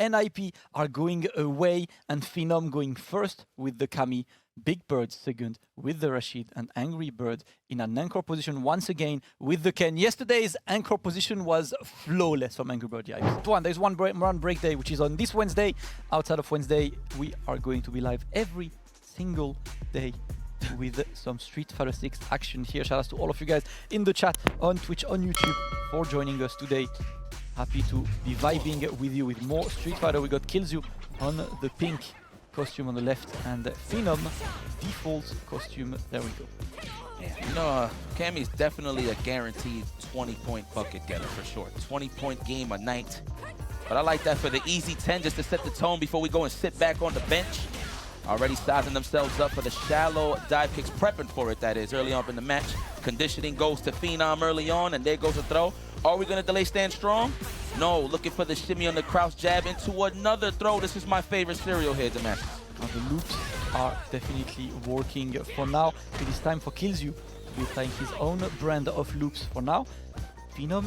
NIP are going away, and Phenom going first with the Kami. Big Bird second with the Rashid, and Angry Bird in an anchor position once again with the Ken. Yesterday's anchor position was flawless from Angry Bird. Yeah, there's one break day, which is on this Wednesday. Outside of Wednesday, we are going to be live every single day with some Street Fighter 6 action here. Shout out to all of you guys in the chat, on Twitch, on YouTube, for joining us today. Happy to be vibing with you with more Street Fighter. We got Kilzyou on the pink costume on the left, and Phenom default costume. There we go. Yeah, you know, Cammy's definitely a guaranteed 20-point bucket getter for sure. 20-point game a night. But I like that for the easy 10, just to set the tone before we go and sit back on the bench. Already sizing themselves up for the shallow dive kicks, prepping for it, that is, early on in the match. Conditioning goes to Phenom early on, and there goes a throw. Are we going to delay stand strong? No, looking for the shimmy on the crouch jab into another throw. This is my favorite serial here, the match. The loops are definitely working for now. It is time for Kilzyou to be applying his own brand of loops for now. Phenom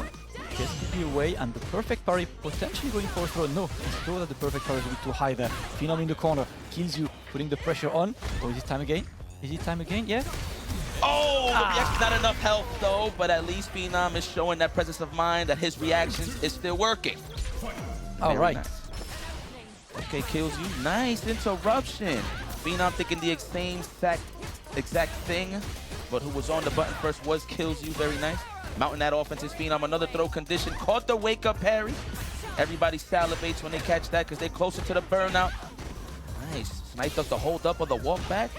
gets to be away, and the perfect parry potentially going for a throw. No, he saw that the perfect parry is a bit too high there. Phenom in the corner. Kilzyou putting the pressure on. Oh, is it time again? Is it time again? Yeah. Oh, the reaction, not enough health though, but at least Phenom is showing that presence of mind, that his reactions is still working. All right. Nice. Okay, Kilzyou, nice interruption. Phenom thinking the same exact thing, but who was on the button first was Kilzyou, very nice. Mounting that offense is Phenom, another throw condition, caught the wake-up parry. Everybody salivates when they catch that because they're closer to the burnout. Nice, Snipe does the hold up on the walk back.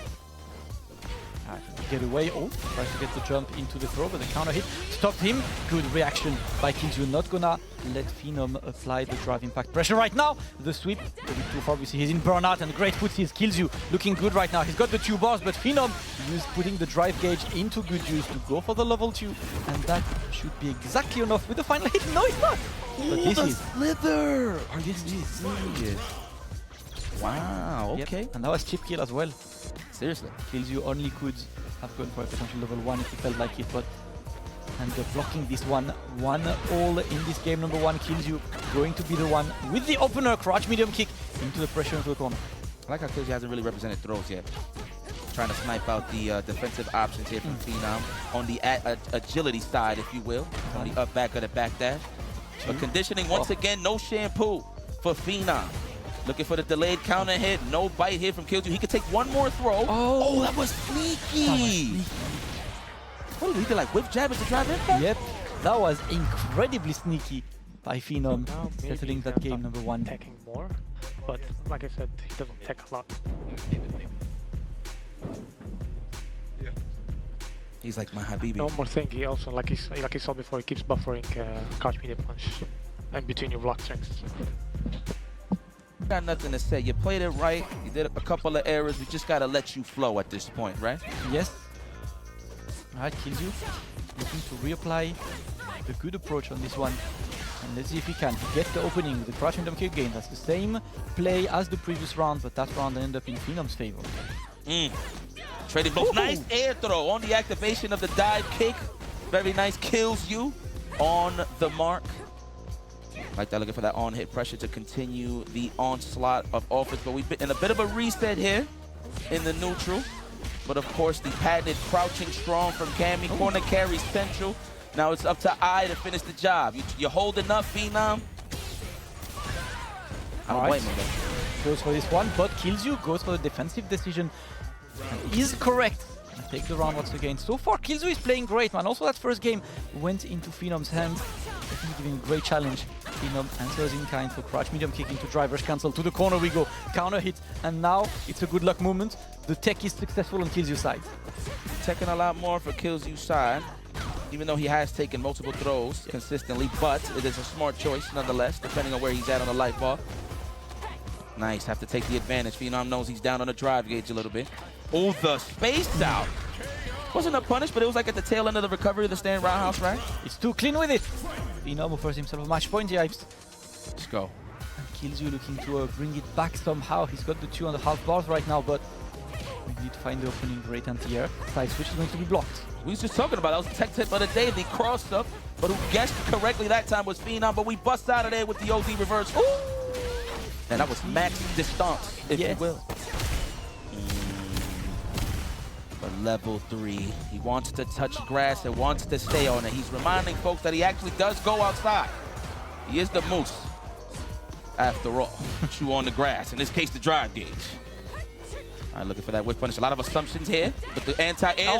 Get away. Oh, tries to get the jump into the throw, but the counter hit stopped him. Good reaction by Kilzyou. Not gonna let Phenom apply the drive impact pressure right now. The sweep a bit too far. Obviously, he's in burnout, and great foot. He's Kilzyou looking good right now. He's got the 2 bars, but Phenom is putting the drive gauge into good use to go for the level 2, and that should be exactly enough with the final hit. No, it's not. But this is slither. Are you serious? Wow. Okay. Yep. And now a chip kill as well. Seriously. Kilzyou only could have gone for a potential level 1 if he felt like it, but blocking this one all in this game. Number 1, Kilzyou going to be the one with the opener, crouch medium kick into the pressure into the corner. I like how Kilzyou hasn't really represented throws yet. Trying to snipe out the defensive options here from Phenom on the agility side, if you will, on the up back of the back dash. But conditioning once again, no shampoo for Phenom. Looking for the delayed counter hit. No bite here from Kilzyou. He could take one more throw. Oh, that was sneaky. What, he did like whip jab into drive impact? Yep, that was incredibly sneaky by Phenom, settling that game number 1. Attacking more, but like I said, he doesn't tech a lot. He's like my Habibi. One more thing, he also, like he saw before, he keeps buffering crouch medium punch in between your block strings. Got nothing to say. You played it right. You did a couple of errors. We just gotta let you flow at this point, right? Yes. Alright, Kilzyou looking to reapply the good approach on this one. And let's see if he can. He gets the opening with the crouch medium kick again. That's the same play as the previous round, but that round ended up in Phenom's favor. Trading blows. Nice air throw on the activation of the dive kick. Very nice. Kilzyou on the mark. Like that, looking for that on-hit pressure to continue the onslaught of offense. But we've been in a bit of a reset here in the neutral. But of course, the patented crouching strong from Cammy. Corner carry central. Now it's up to I to finish the job. You're holding up, Phenom. I don't blame him. Goes for this one, but Kilzyou goes for the defensive decision. And is correct. And take the round once again. So far, Kilzyou is playing great, man. Also, that first game went into Phenom's hands. Definitely giving a great challenge. Phenom answers in kind for crouch medium kick into driver's cancel. To the corner we go. Counter hit. And now it's a good luck moment. The tech is successful on Kilzyou's side. Teching a lot more for Kilzyou's side, even though he has taken multiple throws consistently, but it is a smart choice nonetheless, depending on where he's at on the light bar. Nice, have to take the advantage. Phenom knows he's down on the drive gauge a little bit. Oh, the space out. Wasn't a punish, but it was like at the tail end of the recovery of the stand roundhouse, right? It's too clean with it. Phenom offers himself a match point here. Let's go. And Kilzyou looking to bring it back somehow. He's got the 2.5 bars right now, but we need to find the opening. Great anti-air. Side switch is going to be blocked. We was just talking about that. Was the tech tip of the day. The cross up, but who guessed correctly that time was Phenom, but we bust out of there with the OD reverse. Ooh! And that was max distance, if you will. For level 3, he wants to touch grass and wants to stay on it. He's reminding folks that he actually does go outside. He is the moose, after all. Chew on the grass, in this case, the drive gauge. All right, looking for that whiff punish. A lot of assumptions here, but the anti-air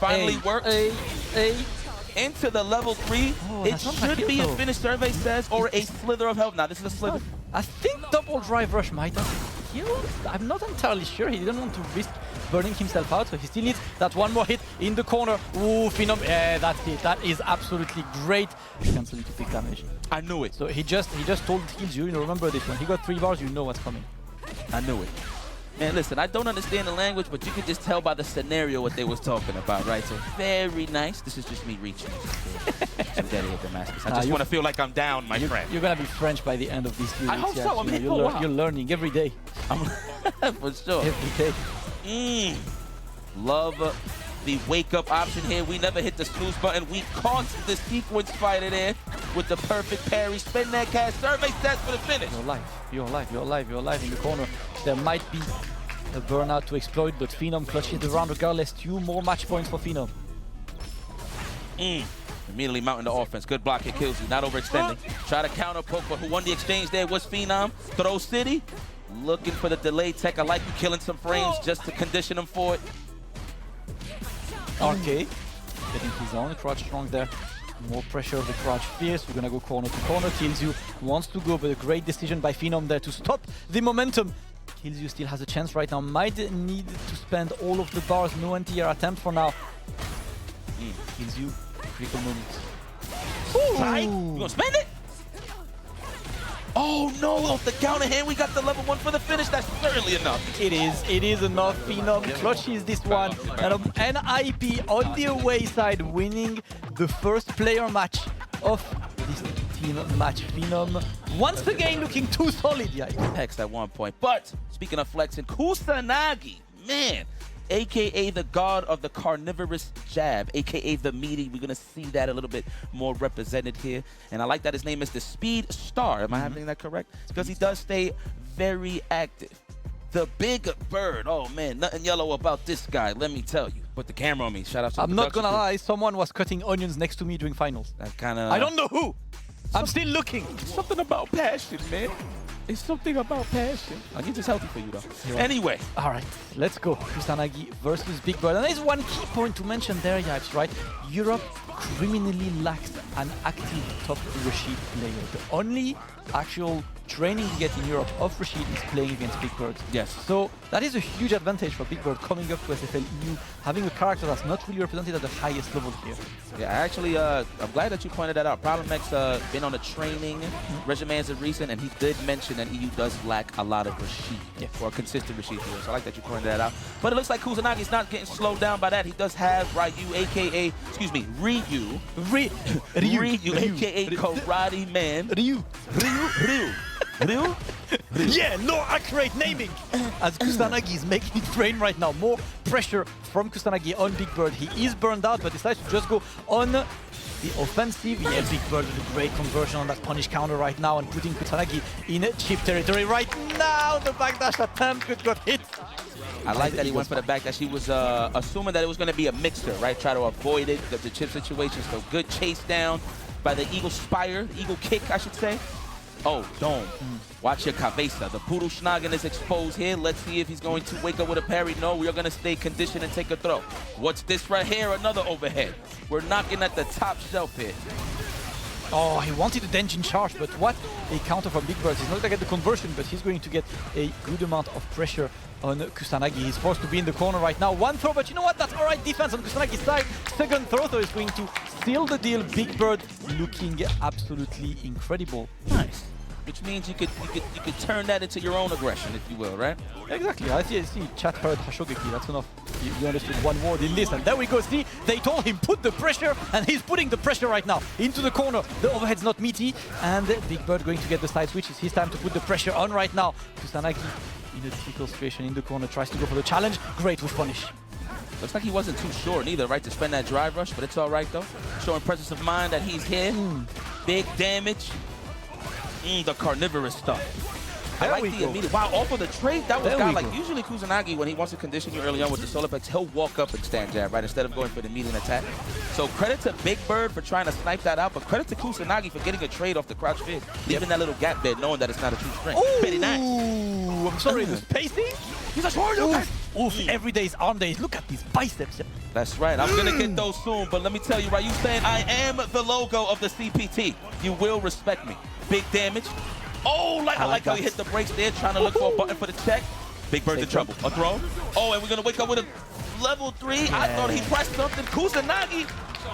finally works. Into the level 3. It should be a finish, survey says, or a slither of health. Now, this is a slither. I think double drive rush might have killed. I'm not entirely sure. He didn't want to risk burning himself out, so he still needs that one more hit in the corner. Ooh, Phenom. Yeah, that's it. That is absolutely great. Canceling to pick damage. I knew it. So he just told Kilzyou, you know, remember this one. He got 3 bars, you know what's coming. I knew it. Man, listen, I don't understand the language, but you can just tell by the scenario what they was talking about, right? So very nice. This is just me reaching. Some dedicated Damascus. I just want to feel like I'm down, my friend. You're gonna be French by the end of this series. I hope so. You're learning every day. For sure. Every day. Love the wake-up option here. We never hit the snooze button. We caught the sequence fighter there with the perfect parry. Spin that cast. Survey stats for the finish. You're alive in the corner. There might be a burnout to exploit, but Phenom clutches the round regardless. 2 more match points for Phenom. Immediately mounting the offense. Good block here, Kilzyou. Not overextending. Try to counter poke, but who won the exchange there was Phenom. Throw City. Looking for the delayed tech. I like you killing some frames just to condition him for it. Okay. Getting his own crouch strong there. More pressure of the crouch fierce. We're gonna go corner to corner. Kilzyou wants to go, but a great decision by Phenom there to stop the momentum. Kilzyou still has a chance right now. Might need to spend all of the bars. No anti-air attempt for now. Kilzyou, critical moment. Right? You gonna spend it? Oh no, off the counter hand, we got the level 1 for the finish. That's certainly enough. It is enough. Phenom clutches this one. And NIP on the away side, winning the first player match of this team match. Phenom once again looking too solid. Yeah, Hex at one point. But speaking of flexing, Kusanagi, man, aka the god of the carnivorous jab, aka the meaty. We're gonna see that a little bit more represented here. And I like that his name is the Speed Star. Am I having that correct? Because he does stay very active. The Big Bird. Oh man, nothing yellow about this guy, let me tell you. Put the camera on me. Shout out to I'm not gonna lie, someone was cutting onions next to me during finals. That kind of... I don't know who. I'm still looking. Something about passion, man. It's something about passion. I think it's healthy for you, though. Anyway. All right, let's go. Kusanagi versus Big Bird. And there's one key point to mention there, Yipes, right? Europe criminally lacks an active top Rashid player. The only actual training you get in Europe of Rashid is playing against Big Bird. Yes. So that is a huge advantage for Big Bird coming up to SFL EU, having a character that's not really represented at the highest level here. Yeah, actually, I'm glad that you pointed that out. Problem X been on a training regimen as of recent, and he did mention that EU does lack a lot of Rashid, or a consistent Rashid here. So I like that you pointed that out. But it looks like Kusanagi's not getting slowed down by that. He does have Ryu, aka, excuse me, Ryu, aka Karate Man. Ryu. Yeah, no accurate naming. As Kusanagi is making it rain right now. More pressure from Kusanagi on Big Bird. He is burned out, but decides to just go on the offensive. Yeah, Big Bird with a great conversion on that punish counter right now and putting Kusanagi in chip territory right now. The backdash attempt got hit. I like that he went for the backdash. He was assuming that it was going to be a mixer, right? Try to avoid it, the chip situation. So good chase down by the Eagle Spire, Eagle Kick, I should say. Oh, dome. Watch your cabeza. The Poodle Schnagen is exposed here. Let's see if he's going to wake up with a parry. No, we are going to stay conditioned and take a throw. What's this right here? Another overhead. We're knocking at the top shelf here. Oh, he wanted a Denjin charge, but what a counter from Big Bird. He's not going to get the conversion, but he's going to get a good amount of pressure on Kusanagi. He's forced to be in the corner right now. One throw, but you know what? That's all right defense on Kusanagi's side. Second throw, though, is going to seal the deal. Big Bird looking absolutely incredible. Nice. Which means you could turn that into your own aggression, if you will, right? Exactly. I see chat heard Hashogeki. That's enough. You understood one word in this, and there we go. See, they told him put the pressure, and he's putting the pressure right now into the corner. The overhead's not meaty, and Big Bird going to get the side switch. It's his time to put the pressure on right now. Kusanagi in a difficult situation in the corner, tries to go for the challenge. Great with punish. Looks like he wasn't too sure neither, right, to spend that drive rush, but it's all right, though. Showing presence of mind that he's here. Big damage. The carnivorous stuff. I There like we the go. immediate. Wow, off of the trade, that was There guy we like go. usually Kusanagi, when he wants to condition you early on with the solar effects, he'll walk up and stand jab, right? Instead of going for the immediate attack. So credit to Big Bird for trying to snipe that out, but credit to Kusanagi for getting a trade off the crouch fid. Leaving that little gap there, knowing that it's not a true string. Very nice. Ooh, I'm sorry, the spacing? He's a short guy. Oof, every day is arm days. Look at these biceps. That's right. I'm going to get those soon, but let me tell you, right, you saying I am the logo of the CPT. You will respect me. Big damage. Oh, I like how he hit the brakes there, trying to look for a button for the check. Big Bird's in trouble. A throw. Oh, and we're going to wake up with a level 3. I thought he pressed something. Kusanagi,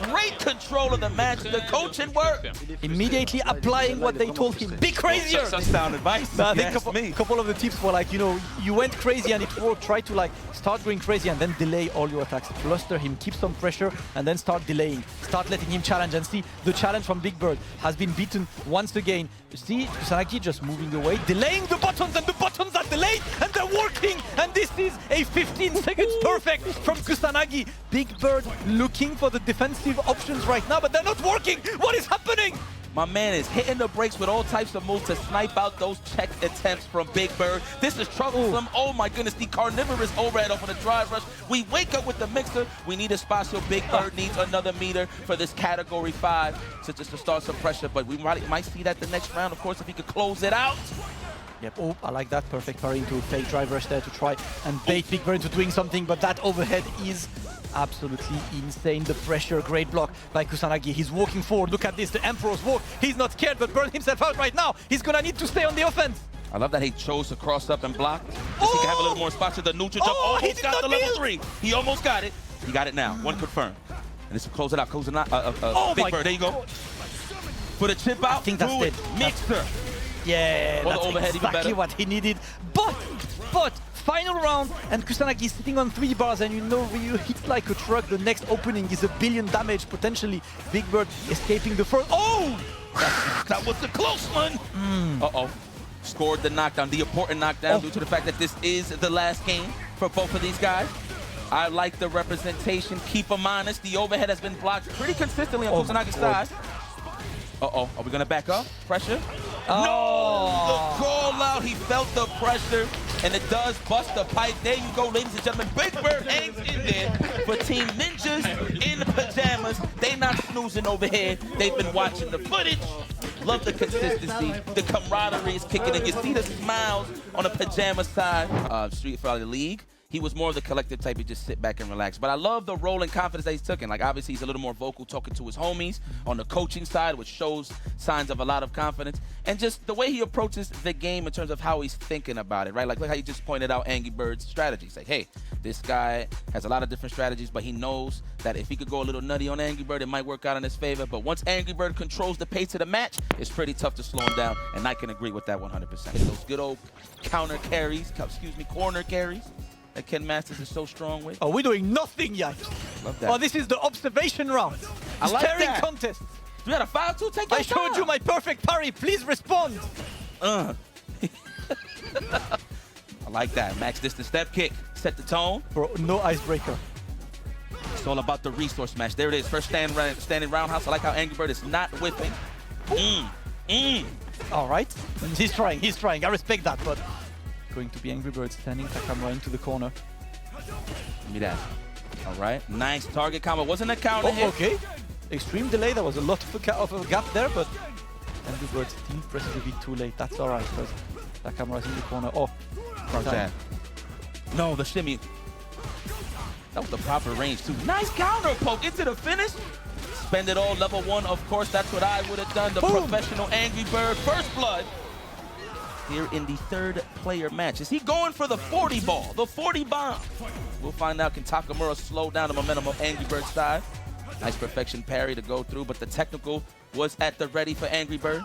great control of the match. The coaching work. Immediately applying what they told him. Be crazier! Such sound advice. I think Yes, a couple of the tips were like, you know, you went crazy and it worked. Try to like start going crazy and then delay all your attacks. Fluster him, keep some pressure, and then start delaying. Start letting him challenge and see the challenge from Big Bird has been beaten once again. You see Kusanagi just moving away, delaying the buttons, and the buttons are delayed and they're working. And this is a 15 seconds perfect from Kusanagi. Big Bird looking for the defensive options right now, but they're not working. What is happening? My man is hitting the brakes with all types of moves to snipe out those check attempts from Big Bird. This is troublesome. Oh my goodness, the carnivorous overhead off of the drive rush. We wake up with the mixer. We need a spot, so Big Bird needs another meter for this category 5 just to start some pressure. But we might see that the next round, of course, if he could close it out. Yep, oh, I like that. Perfect parry into a fake drive rush there to try and bait Big Bird into doing something, but that overhead is absolutely insane. The pressure, great block by Kusanagi. He's walking forward. Look at this, the Emperor's walk. He's not scared, but burned himself out right now. He's gonna need to stay on the offense. I love that he chose to cross up and block. Just he can have a little more spots to the neutral jump. Oh, he Almost did got not the level kneel. 3. He almost got it. He got it now. One confirmed. And this will close it out. Oh Big my Bird, there you go. God. Put a chip out. I think that's do it. it. Mixer. Yeah, Or the that's overhead even exactly better. what he needed. But final round, and Kusanagi is sitting on 3 bars, and you know when you hit like a truck, the next opening is 1 billion damage potentially. Big Bird escaping the first. Oh! That was the close one. Uh-oh. Scored the knockdown, the important knockdown, due to the fact that this is the last game for both of these guys. I like the representation. Keep them honest. The overhead has been blocked pretty consistently on Kusanagi's side. Uh-oh. Are we going to back up? Pressure? Oh. No! The call out. He felt the pressure, and it does bust the pipe. There you go, ladies and gentlemen. Big Bird hangs in there for Team Ninjas in pajamas. They not snoozing over here. They've been watching the footage. Love the consistency. The camaraderie is kicking in. You see the smiles on the pajama side of Street Fighter League. He was more of the collective type. He just sit back and relax. But I love the role and confidence that he's taken. Like, obviously, he's a little more vocal talking to his homies on the coaching side, which shows signs of a lot of confidence. And just the way he approaches the game in terms of how he's thinking about it, right? Like, look how you just pointed out Angry Bird's strategies. Like, hey, this guy has a lot of different strategies, but he knows that if he could go a little nutty on Angry Bird, it might work out in his favor. But once Angry Bird controls the pace of the match, it's pretty tough to slow him down. And I can agree with that 100%. Those good old counter carries, corner carries that Ken Masters is so strong with. Oh, we're doing nothing yet. Love that. Oh, this is the observation round. I like Staring that. contest. 3 out of 5, 2, take your I showed time. you my perfect parry. Please respond. I like that. Max distance step kick. Set the tone. Bro, no icebreaker. It's all about the resource match. There it is. First standing roundhouse. I like how Angry Bird is not whipping. All right. He's trying. He's trying. I respect that, but going to be Angry Bird sending Takamura into the corner. Give me that. All right. Nice target combo. Wasn't a counter hit. Okay. Extreme delay. There was a lot of a gap there, but Angry Bird still presses a bit too late. That's all right, because Takamura's in the corner. Oh, Crouch jab. No, the shimmy. That was the proper range, too. Nice counter poke into the finish. Spend it all, level 1. Of course, that's what I would have done. The Boom. professional Angry Bird. First blood. Here in the 3rd player match. Is he going for the 40 ball, the 40 bomb? We'll find out. Can Takamura slow down the momentum of Angry Bird's side? Nice perfection parry to go through, but the technical was at the ready for Angry Bird.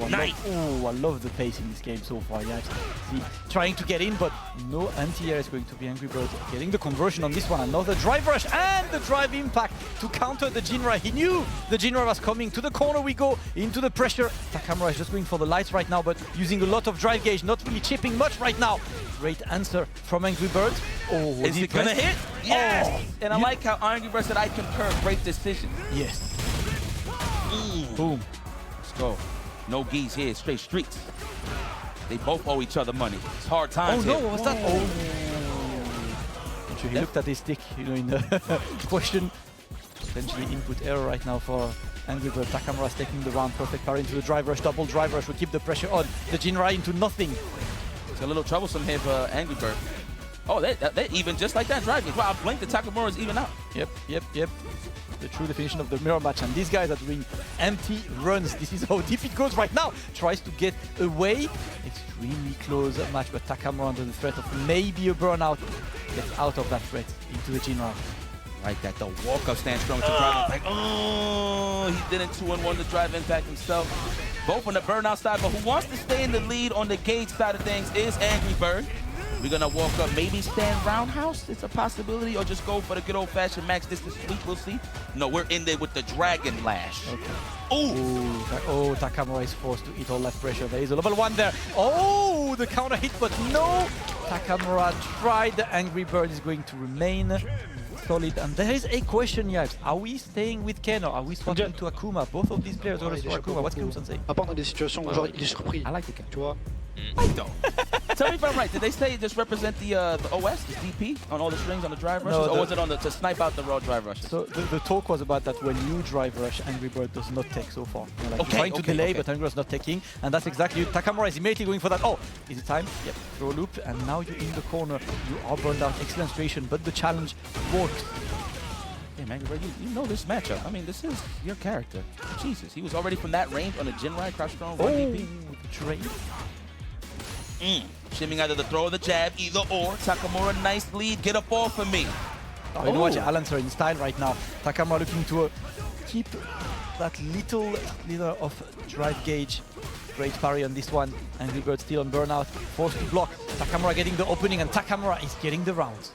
Nice. Oh, I love the pace in this game so far. Yeah, see, trying to get in, but no anti-air is going to be Angry Bird. Getting the conversion on this one. Another drive rush and the drive impact to counter the Jinra. He knew the Jinra was coming. To the corner we go, into the pressure. Takamura is just going for the lights right now, but using a lot of drive gauge, not really chipping much right now. Great answer from Angry Bird. Oh, Is he gonna hit? Yes! Oh. And I like how Angry Bird said, I concur. Great decision. Yes. Boom. Let's go. No geese here, straight streets. They both owe each other money. It's hard times Oh no, here. what was that? Oh. He looked at his stick, you know, in the question. Potentially input error right now for Angry Bird. Takamura is taking the round. Perfect parry into the drive rush. Double drive rush will keep the pressure on. The Jinrai into nothing. It's a little troublesome here for Angry Bird. Oh, they even just like that driving. Wow, I blinked, the Takamura's even out. Yep. The true definition of the mirror match. And these guys are doing empty runs. This is how deep it goes right now. Tries to get away. Extremely close match, but Takamura under the threat of maybe a burnout. Gets out of that threat into the Jinrai. Like that, the walk-up stand strong to drive impact. Oh, he did it 2-1 to drive impact himself. Both on the burnout side, but who wants to stay in the lead on the gauge side of things is Angry Bird. We're gonna walk up, maybe stand roundhouse, it's a possibility, or just go for the good old-fashioned max distance sweep, we'll see. No, we're in there with the Dragon Lash. Okay. Ooh. Oh, Takamura is forced to eat all that pressure. There is a level 1 there. Oh, the counter hit, but no! Takamura tried. The Angry Bird is going to remain solid. And there is a question, Yipes. Are we staying with Ken or are we swapping to Akuma? Both of these players are to Akuma. What's Kilzyou? À part dans des situations où genre il est surpris. I like the Ken. Tu vois? I don't. Tell me if I'm right. Did they say just represent the OS, the DP, on all the strings on the drive rushes, No, or was it on the to snipe out the raw drive rushes? So the talk was about that when you drive rush, Angry Bird does not take so far. You know, like trying to delay, but Angry Bird is not taking, and that's exactly it. Takamura is immediately going for that. Oh, is it time? Yep. Throw a loop, and now you're in the corner. You are burned out. Excellent situation, but the challenge works. Hey, Angry Bird, you know this matchup. I mean, this is your character. Jesus, he was already from that range on the Jinrai crouch strong 1DP. The trade. Shimming out of the throw or the jab, either or. Takamura, nice lead. Get up off of me. Oh, you know what? Alan's are in style right now. Takamura looking to keep that little of drive gauge. Great parry on this one. Angry Bird still on burnout. Forced to block. Takamura getting the opening, and Takamura is getting the rounds.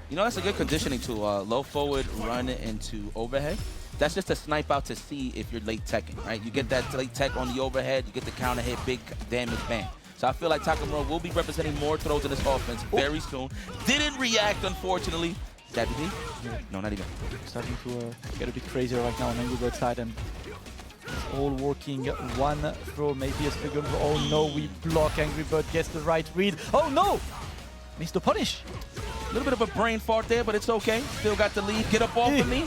You know, that's a good conditioning tool. Low forward, run into overhead. That's just a snipe out to see if you're late teching, right? You get that late tech on the overhead, you get the counter hit, big damage, bang. So I feel like Takamura will be representing more throws in this offense very soon. Didn't react, unfortunately. Stabby D? No, not even. Starting to get a bit crazier right now on Angry Bird's side, and it's all working. One throw, maybe a second. Oh no, we block. Angry Bird gets the right read. Oh no! Missed the punish. A little bit of a brain fart there, but it's okay. Still got the lead. Get up off of me.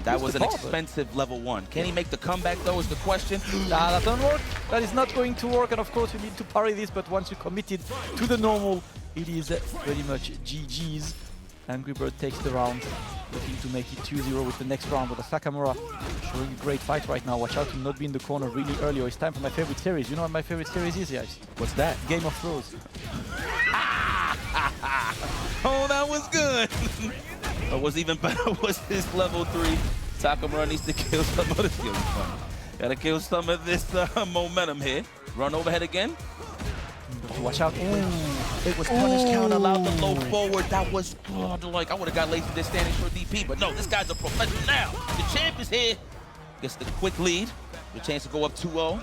That was an expensive level 1. Can he make the comeback, though, is the question. Nah, that doesn't work. That is not going to work, and of course you need to parry this, but once you committed to the normal, it is pretty much GG's. Angry Bird takes the round, looking to make it 2-0 with the next round, but Takamura showing a great fight right now. Watch out to not be in the corner really early, or it's time for my favorite series. You know what my favorite series is, guys? What's that? Game of Thrones. Oh, that was good. What was even better was his level 3. Takamura needs to kill some of this. Gotta kill some of this momentum here. Run overhead again. Watch out. It was punish count, allowed the low forward. That was like I would have got lazy with this standing short DP, but no, this guy's a professional now. The champ is here. Gets the quick lead. The chance to go up 2-0.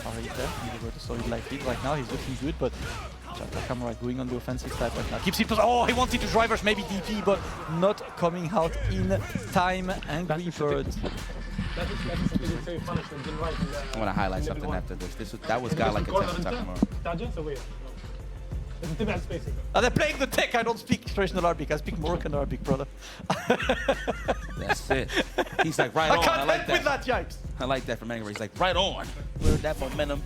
Already there. Angry Bird is solid life lead right now. He's looking good, but Takamura going on the offensive side right now. Keeps it. Oh, he wanted to drive rush, maybe DP, but not coming out in time. Angry Bird. I want to highlight something after this. That was godlike attempt from Takamura. They're playing the tech. I don't speak traditional Arabic. I speak Moroccan Arabic, brother. That's it. He's like, right on. I can't I like help with that. Yipes. I like that from Angry. He's like, right on. Where that momentum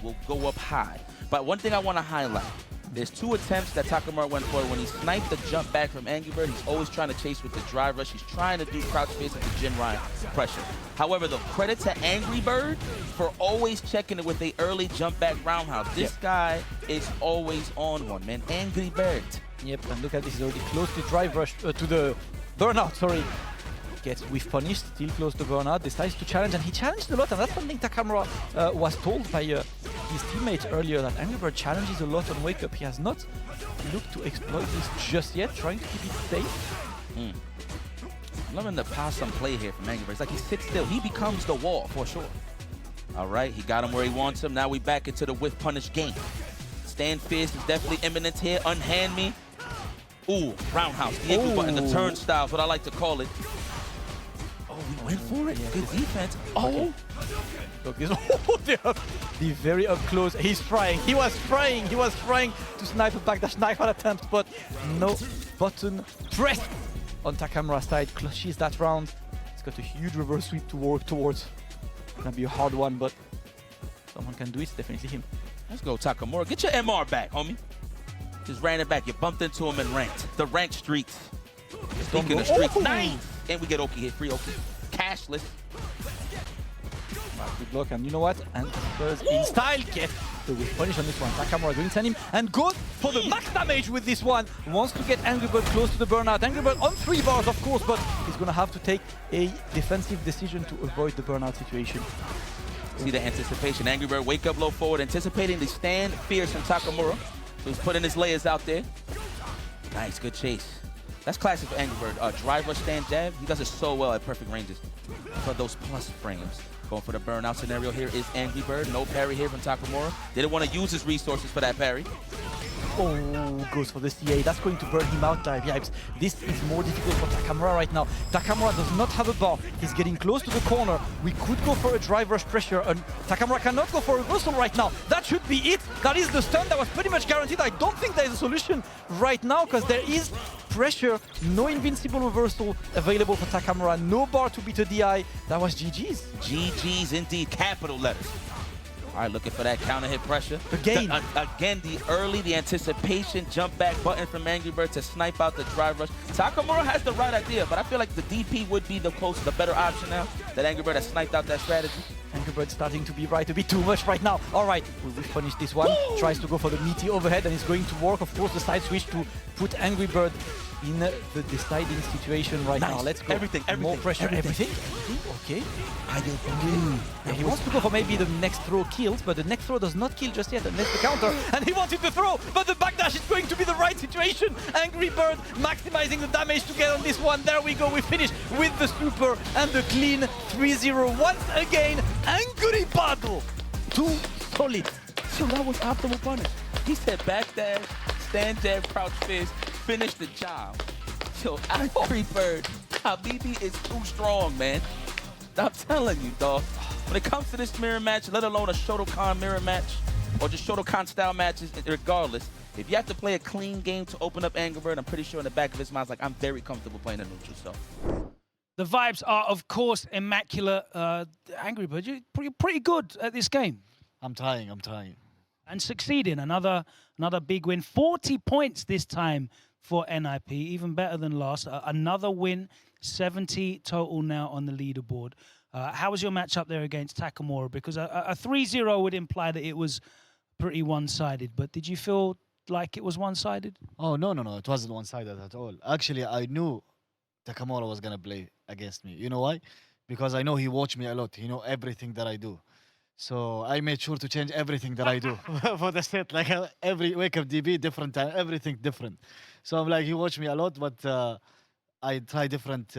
will go up high. But one thing I want to highlight, there's 2 attempts that Takamura went for. When he sniped the jump back from Angry Bird, he's always trying to chase with the drive rush. He's trying to do crouch face with the Jinrai pressure. However, the credit to Angry Bird for always checking it with a early jump back roundhouse. This guy is always on one, man. Angry Bird. Yep, and look at this. He's already close to drive rush, to the burnout, sorry. Gets whiff punished, still close to burnout, decides to challenge, and he challenged a lot, and that's something Takamura was told by his teammates earlier, that Angry Bird challenges a lot on wake up. He has not looked to exploit this just yet, trying to keep it safe. Loving the possum play here from Angry Bird. It's like he sits still. He becomes the wall for sure. All right, he got him where he wants him. Now we back into the whiff punish game. Stand fierce is definitely imminent here. Unhand me. Ooh, roundhouse. The equal button, the turnstile is what I like to call it. we went for it. Good defense. Oh! Look, this the very up close. He's trying. He was trying to snipe a backdash knife on attempt, but no button press on Takamura's side. Clutches that round. He's got a huge reverse sweep to work towards. Gonna be a hard one, but someone can do it. It's definitely him. Let's go, Takamura. Get your MR back, homie. Just ran it back. You bumped into him and ranked. The ranked streaks. Speaking of streaks, nice! And we get Oki hit. Free Oki. Cashless. Good luck, and you know what? And Spurs in style get the whiff punish on this one. Takamura going to send him and goes for the max damage with this one. Wants to get Angry Bird close to the burnout. Angry Bird on 3 bars, of course, but he's going to have to take a defensive decision to avoid the burnout situation. See the anticipation. Angry Bird wake up low forward, anticipating the stand fierce from Takamura. So he's putting his layers out there. Nice, good chase. That's classic for Angry Bird. Drive rush stand jab. He does it so well at perfect ranges. For those plus frames. Going for the burnout scenario here is Angry Bird. No parry here from Takamura. Didn't want to use his resources for that parry. Oh, goes for the CA. That's going to burn him out, Dive Yipes. This is more difficult for Takamura right now. Takamura does not have a bar. He's getting close to the corner. We could go for a drive rush pressure, and Takamura cannot go for a reversal right now. That should be it. That is the stun that was pretty much guaranteed. I don't think there is a solution right now, because there is pressure. No invincible reversal available for Takamura. No bar to beat a DI. That was GG's. GG's indeed, capital letters. All right, looking for that counter hit pressure. Again. Again, the anticipation jump back button from Angry Bird to snipe out the drive rush. Takamura has the right idea, but I feel like the DP would be the better option now that Angry Bird has sniped out that strategy. Angry Bird starting to be right a bit too much right now. All right, we punish this one. Tries to go for the meaty overhead, and it's going to work. Of course, the side switch to put Angry Bird in the deciding situation right now. Let's go. Everything. More pressure. Everything? Okay. Yeah, he wants to go for maybe the next throw kills, but the next throw does not kill just yet unless the counter. And he wanted to throw, but the backdash is going to be the right situation. Angry Bird maximizing the damage to get on this one. There we go. We finish with the super and the clean 3-0. Once again, Angry Battle. Too solid. So that was optimal punish. He said backdash, stand jab, crouch fist, finish the job. Yo, Angry Bird, Habibi is too strong, man. I'm telling you, dog. When it comes to this mirror match, let alone a Shotokan mirror match, or just Shotokan style matches, regardless, if you have to play a clean game to open up Angry Bird, I'm pretty sure in the back of his mind, like, I'm very comfortable playing a neutral, so. The vibes are, of course, immaculate. Angry Bird, you're pretty good at this game. I'm trying. And succeeding. Another big win. 40 points this time for NIP, even better than last. Another win, 70 total now on the leaderboard. How was your match up there against Takamura? Because a 3-0 would imply that it was pretty one-sided, but did you feel like it was one-sided? Oh, no. It wasn't one-sided at all. Actually, I knew Takamura was going to play against me. You know why? Because I know he watched me a lot. He know everything that I do. So I made sure to change everything that I do for the set. Like every wake up DB, different time, everything different. So I'm like, he watched me a lot, but I try different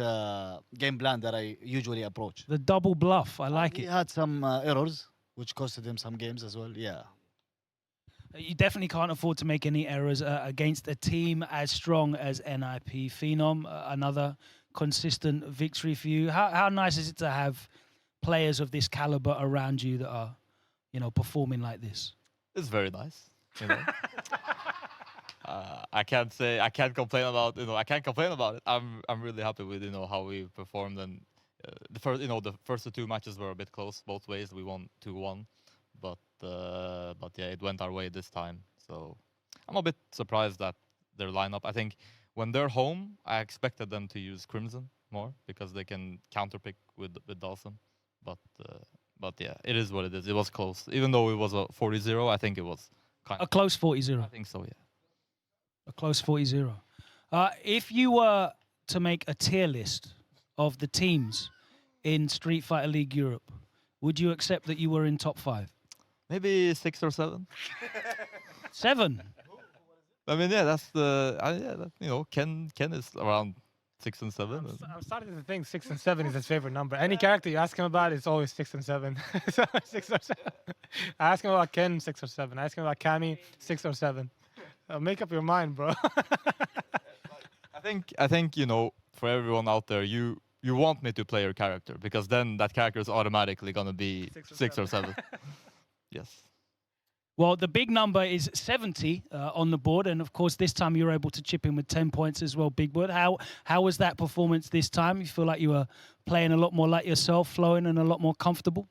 game plan that I usually approach. The double bluff, I like it. He had some errors, which costed him some games as well, yeah. You definitely can't afford to make any errors against a team as strong as NIP. Phenom, another consistent victory for you. How nice is it to have players of this caliber around you that are, performing like this? It's very nice. I can't complain about it. I'm really happy with how we performed, and the first 2 matches were a bit close both ways. We won 2-1, but yeah, it went our way this time. So I'm a bit surprised at their lineup. I think when they're home, I expected them to use Crimson more because they can counterpick with Dawson. But yeah, it is what it is. It was close, even though it was a 40-0. I think it was kind of a close 40-0. I think so, yeah. A close 40-0. If you were to make a tier list of the teams in Street Fighter League Europe, would you accept that you were in top 5? Maybe 6 or 7. 7? I mean, yeah, that's Ken is around 6 and 7. I'm starting to think 6 and 7 is his favorite number. Any character you ask him about, it's always 6 and 7. 6 or 7. I ask him about Ken, 6 or 7. I ask him about Cammy, 6 or 7. Make up your mind, bro. I think for everyone out there, you you want me to play your character because then that character is automatically gonna be 6 or 6 or 7. Yes. Well, the big number is 70 on the board, and of course, this time you were able to chip in with 10 points as well, Big Bird. How was that performance this time? You feel like you were playing a lot more like yourself, flowing, and a lot more comfortable?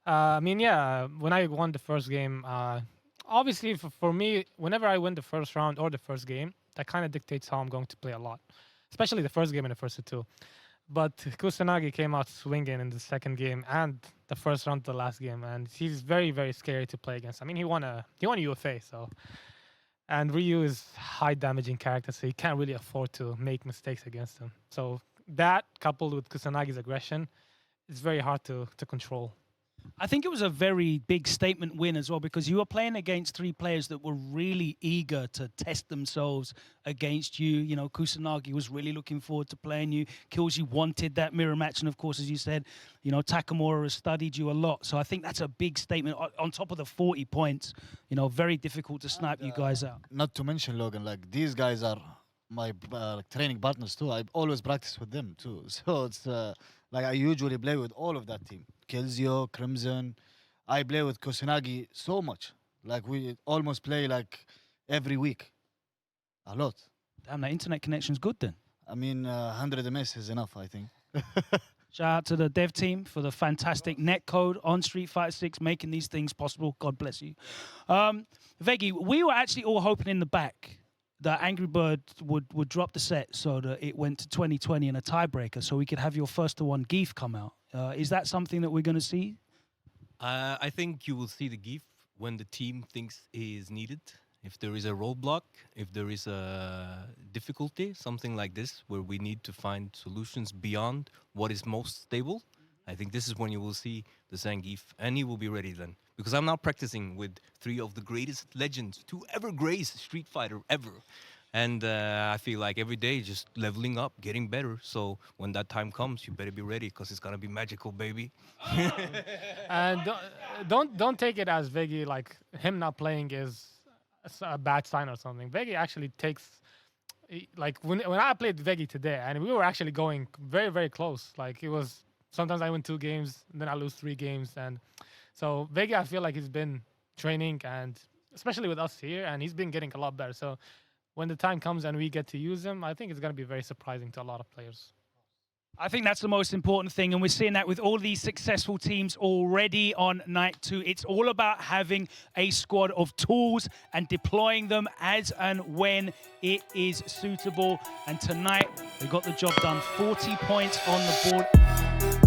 I mean, yeah, when I won the first game, obviously for me, whenever I win the first round or the first game, that kind of dictates how I'm going to play a lot, especially the first game and the first two. But Kusanagi came out swinging in the second game and the first round to the last game, and he's very, very scary to play against. I mean, he won a UFA, so, and Ryu is high damaging character, so you can't really afford to make mistakes against him. So that coupled with Kusanagi's aggression, it's very hard to control. I think it was a very big statement win as well, because you were playing against 3 players that were really eager to test themselves against you. You know, Kusanagi was really looking forward to playing you. Kilzyou wanted that mirror match. And of course, as you said, you know, Takamura has studied you a lot. So I think that's a big statement on top of the 40 points. You know, very difficult to snipe you guys out. Not to mention, Logan, like these guys are my training partners too. I always practice with them too. So it's like I usually play with all of that team. Kilzyou, Crimson. I play with Kusanagi so much. Like we almost play like every week. A lot. Damn, that internet connection's good then. I mean, 100 MS is enough, I think. Shout out to the dev team for the fantastic netcode on Street Fighter 6, making these things possible. God bless you. Veggie, we were actually all hoping in the back that Angry Bird would drop the set so that it went to 2020 in a tiebreaker, so we could have your first to one GIF come out. Is that something that we're going to see? I think you will see the GIF when the team thinks is needed. If there is a roadblock, if there is a difficulty, something like this, where we need to find solutions beyond what is most stable, I think this is when you will see the Zangief, and he will be ready then. Because I'm now practicing with 3 of the greatest legends to ever grace Street Fighter ever. And I feel like every day just leveling up, getting better. So when that time comes, you better be ready because it's going to be magical, baby. And don't take it as Veggie, like him not playing is a bad sign or something. Veggie actually takes, like when I played Veggie today, and we were actually going very, very close. Like it was, sometimes I win 2 games, then I lose 3 games. And so Veggie, I feel like he's been training, and especially with us here, and he's been getting a lot better. So when the time comes and we get to use him, I think it's going to be very surprising to a lot of players. I think that's the most important thing, and we're seeing that with all these successful teams already on night 2. It's all about having a squad of tools and deploying them as and when it is suitable. And tonight, they got the job done. 40 points on the board.